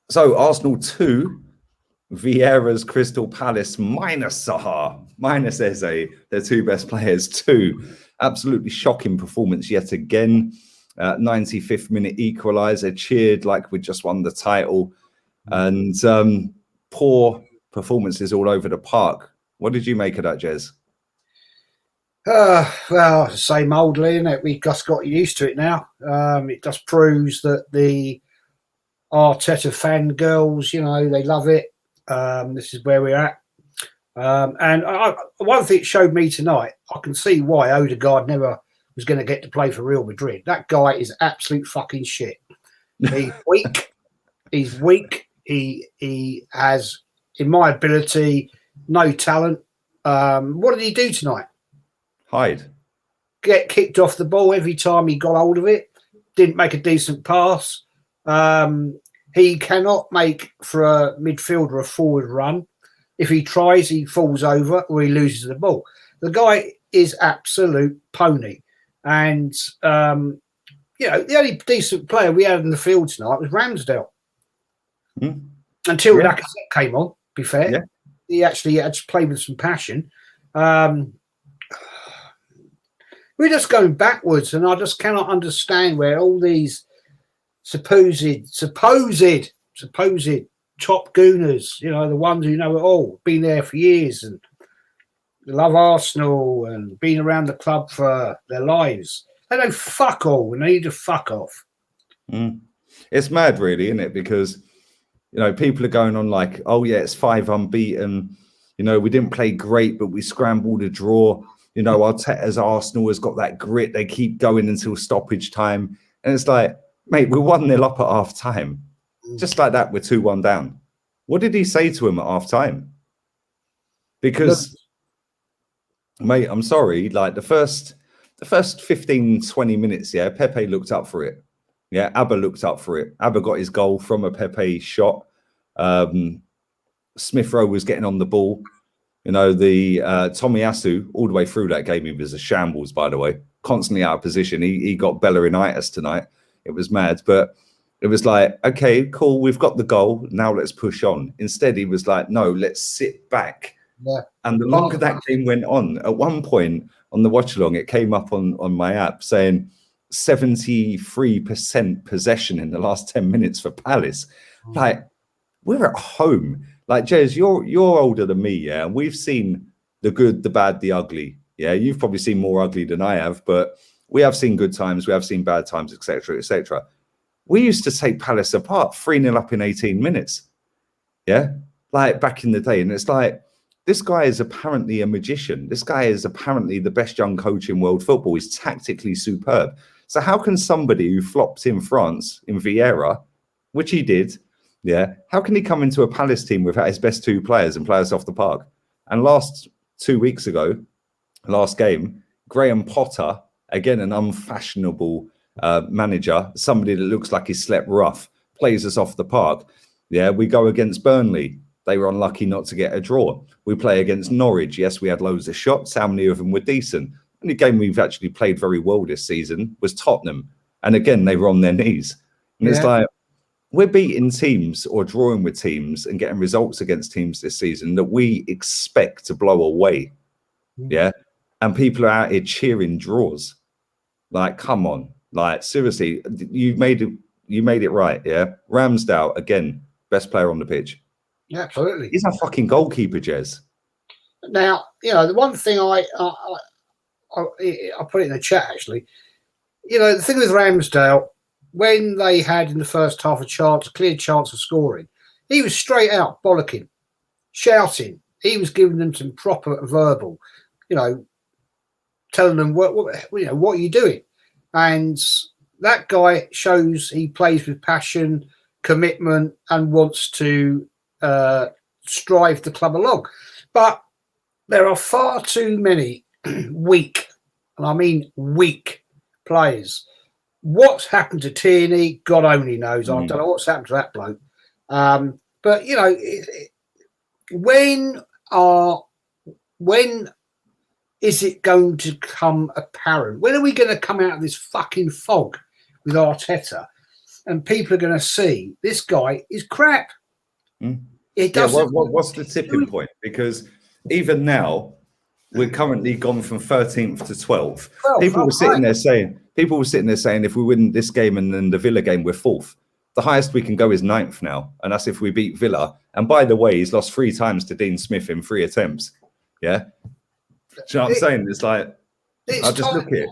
So Arsenal 2, Vieira's Crystal Palace minus Zaha, minus Eze, their two best players, 2. Absolutely shocking performance yet again. 95th minute equaliser, cheered like we just won the title. And poor performances all over the park. What did you make of that, Jez? Well, same oldly, isn't it? We just got used to it now. It just proves that the Arteta fangirls, they love it. This is where we're at. And one thing it showed me tonight, I can see why Odegaard never was going to get to play for Real Madrid. That guy is absolute fucking shit. He's weak. He's weak. He has, in my ability, no talent. What did he do tonight? Hide. Get kicked off the ball every time he got hold of it. Didn't make a decent pass. He cannot make for a midfielder a forward run. If he tries, he falls over or he loses the ball. The guy is absolute pony. And, the only decent player we had in the field tonight was Ramsdale. Until Lacazette came on, to be fair. Yeah. He actually had to play with some passion. We're just going backwards, and I just cannot understand where all these supposed top gooners, the ones who know it all, been there for years and love Arsenal and been around the club for their lives. They know fuck all and they need to fuck off. It's mad, really, isn't it? Because, people are going on like, oh, yeah, it's 5 unbeaten. We didn't play great, but we scrambled a draw. Arteta's Arsenal has got that grit. They keep going until stoppage time. And it's like, mate, we're 1-0 up at half time. Just like that, we're 2-1 down. What did he say to him at half time? Because, mate, I'm sorry, like the first 15, 20 minutes, Pepe looked up for it. Yeah, Abba looked up for it. Abba got his goal from a Pepe shot. Smith Rowe was getting on the ball. The Tomiyasu, all the way through that game, he was a shambles, by the way. Constantly out of position. He got Bellerinitis tonight. It was mad. But it was like, okay, cool, we've got the goal. Now let's push on. Instead, he was like, no, let's sit back. Yeah. And the longer that game went on, at one point on the watch along, it came up on my app saying 73% possession in the last 10 minutes for Palace. Like, we're at home. Like, Jez, you're older than me, yeah? And we've seen the good, the bad, the ugly. Yeah, you've probably seen more ugly than I have, but we have seen good times, we have seen bad times, etc., etc. We used to take Palace apart 3-0 up in 18 minutes. Yeah, like back in the day. And it's like, this guy is apparently a magician. This guy is apparently the best young coach in world football. He's tactically superb. So how can somebody who flopped in France in Vieira, which he did, how can he come into a Palace team without his best 2 players and play us off the park? And last 2 weeks ago, last game, Graham Potter, again, an unfashionable manager, somebody that looks like he slept rough, plays us off the park. Yeah, we go against Burnley. They were unlucky not to get a draw. We play against Norwich. Yes, we had loads of shots. How many of them were decent? And the game we've actually played very well this season was Tottenham. And again, they were on their knees. And it's like, we're beating teams or drawing with teams and getting results against teams this season that we expect to blow away. Yeah. And people are out here cheering draws. Like, come on. Like, seriously, you made it right. Yeah. Ramsdale, again, best player on the pitch. Yeah, absolutely. He's a fucking goalkeeper, Jez. Now, the one thing I put it in the chat, actually, the thing with Ramsdale, when they had in the first half a clear chance of scoring, he was straight out bollocking, shouting. He was giving them some proper verbal, telling them what are you doing? And that guy shows he plays with passion, commitment, and wants to strive the club along. But there are far too many weak, and I mean weak, players. What's happened to Tierney, God only knows. I don't know what's happened to that bloke. But, when is it going to come apparent? When are we going to come out of this fucking fog with Arteta? and people are going to see this guy is crap. Mm. It Yeah, doesn't. what's the tipping point? Because even now, we're currently gone from 13th to 12th. People were sitting there saying, if we win this game and then the Villa game, we're 4th. The highest we can go is 9th now, and that's if we beat Villa. And by the way, he's lost 3 times to Dean Smith in 3 attempts. Yeah, do you know what I'm saying? It's like, I just look at it.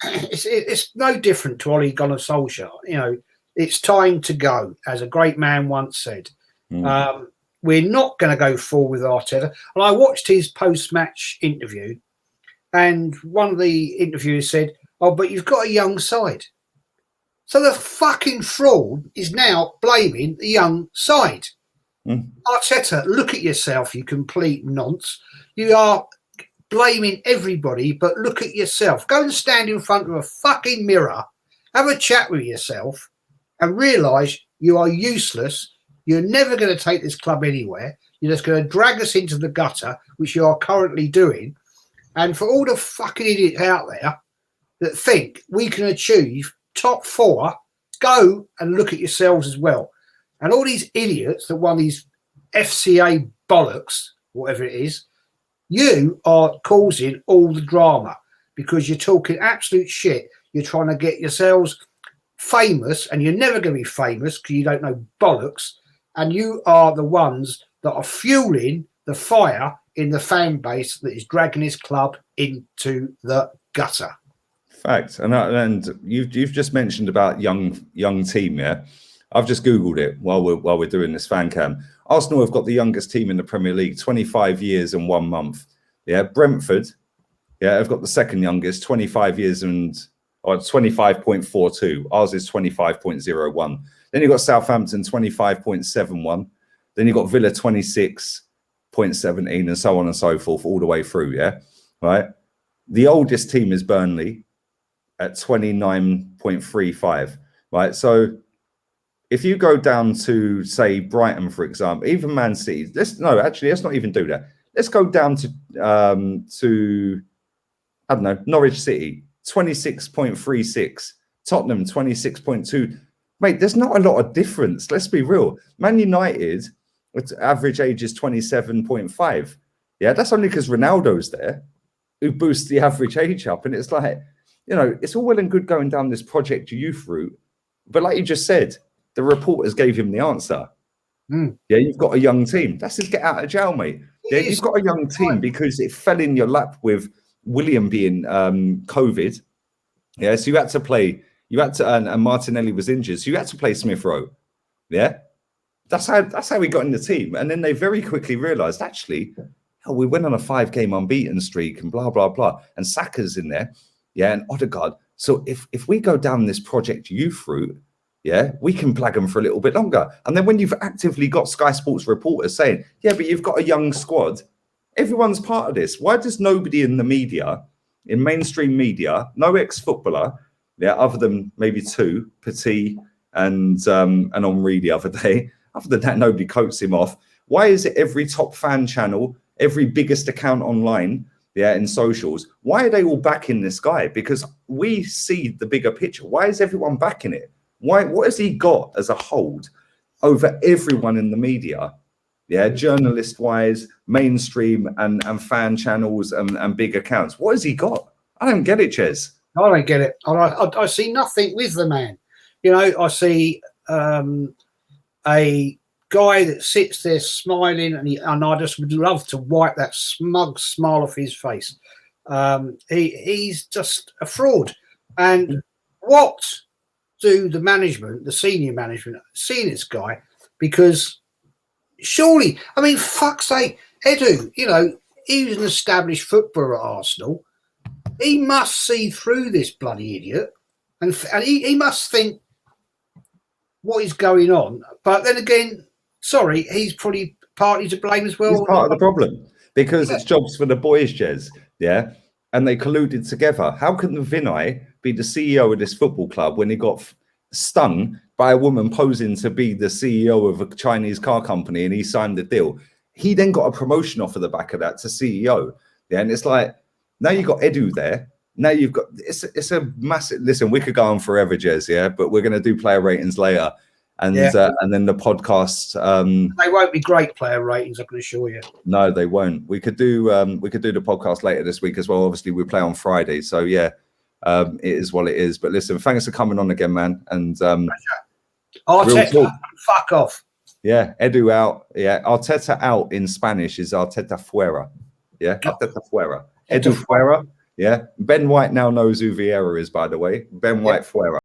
It's no different to Ole Gunnar Solskjaer. You know, it's time to go, as a great man once said. We're not going to go forward with Arteta. And I watched his post-match interview, and one of the interviewers said, "Oh, but you've got a young side." So the fucking fraud is now blaming the young side. Arteta, look at yourself, you complete nonce. You are blaming everybody, but look at yourself. Go and stand in front of a fucking mirror, have a chat with yourself, and realise you are useless. You're never going to take this club anywhere. You're just going to drag us into the gutter, which you are currently doing. And for all the fucking idiots out there that think we can achieve top 4, go and look at yourselves as well. And all these idiots that won these FCA bollocks, whatever it is, you are causing all the drama because you're talking absolute shit. You're trying to get yourselves famous, and you're never going to be famous because you don't know bollocks. And you are the ones that are fueling the fire in the fan base that is dragging this club into the gutter. Fact. And you've just mentioned about young team. Yeah, I've just Googled it while we're doing this fan cam. Arsenal have got the youngest team in the Premier League, 25 years and 1 month. Yeah, Brentford, yeah, have got the second youngest, 25 years and 25.42. Ours is 25.01. Then you've got Southampton, 25.71. Then you've got Villa, 26.17, and so on and so forth, all the way through, yeah? Right? The oldest team is Burnley at 29.35, right? So if you go down to, say, Brighton, for example, even Man City, let's not even do that. Let's go down to I don't know, Norwich City, 26.36. Tottenham, 26.2. Mate, there's not a lot of difference. Let's be real. Man United, its average age is 27.5. Yeah, that's only because Ronaldo's there, who boosts the average age up. And it's like, you know, it's all well and good going down this Project Youth route. But like you just said, the reporters gave him the answer. Yeah, you've got a young team. That's his get out of jail, mate. Yeah, you've got a young team because it fell in your lap with William being COVID. Yeah, so you had to play. And Martinelli was injured, so you had to play Smith Rowe. Yeah, that's how we got in the team. And then they very quickly realised, actually, hell, we went on a 5-game unbeaten streak and blah blah blah. And Saka's in there, yeah, and Odegaard. So if we go down this Project Youth route, yeah, we can plug them for a little bit longer. And then when you've actively got Sky Sports reporters saying, yeah, but you've got a young squad, everyone's part of this. Why does nobody in the media, in mainstream media, no ex-footballer, yeah, other than maybe 2, Petit and Henri the other day, other than that, nobody coats him off. Why is it every top fan channel, every biggest account online, yeah, in socials, why are they all backing this guy? Because we see the bigger picture. Why is everyone backing it? What has he got as a hold over everyone in the media? Yeah, journalist-wise, mainstream and fan channels and big accounts. What has he got? I don't get it, Ches. I don't get it. I see nothing with the man. You know, I see a guy that sits there smiling, and I just would love to wipe that smug smile off his face. He's just a fraud. And what do the management, the senior management, see this guy? Because surely, I mean, fuck's sake, Edu, you know, he was an established footballer at Arsenal. He must see through this bloody idiot, and he must think what is going on. But then again, sorry, he's probably partly to blame as well. He's part of the problem because it's jobs for the boys, Jez. Yeah, and they colluded together. How can the Vinay be the CEO of this football club when he got stung by a woman posing to be the CEO of a Chinese car company and he signed the deal? He then got a promotion off of the back of that to CEO. Yeah, and it's like, now you got Edu there, now you've got it's a massive. Listen, we could go on forever, Jez, yeah, but we're going to do player ratings later, and then the podcast. They won't be great player ratings, I can assure you. No, they won't. We could do the podcast later this week as well. Obviously, we play on Friday, so yeah, it is what it is. But listen, thanks for coming on again, man. And Arteta, fuck off. Yeah, Edu out. Yeah, Arteta out in Spanish is Arteta fuera. Yeah, Arteta fuera. Edu fuera. Yeah, Ben White now knows who Vieira is, by the way. Ben White fuera.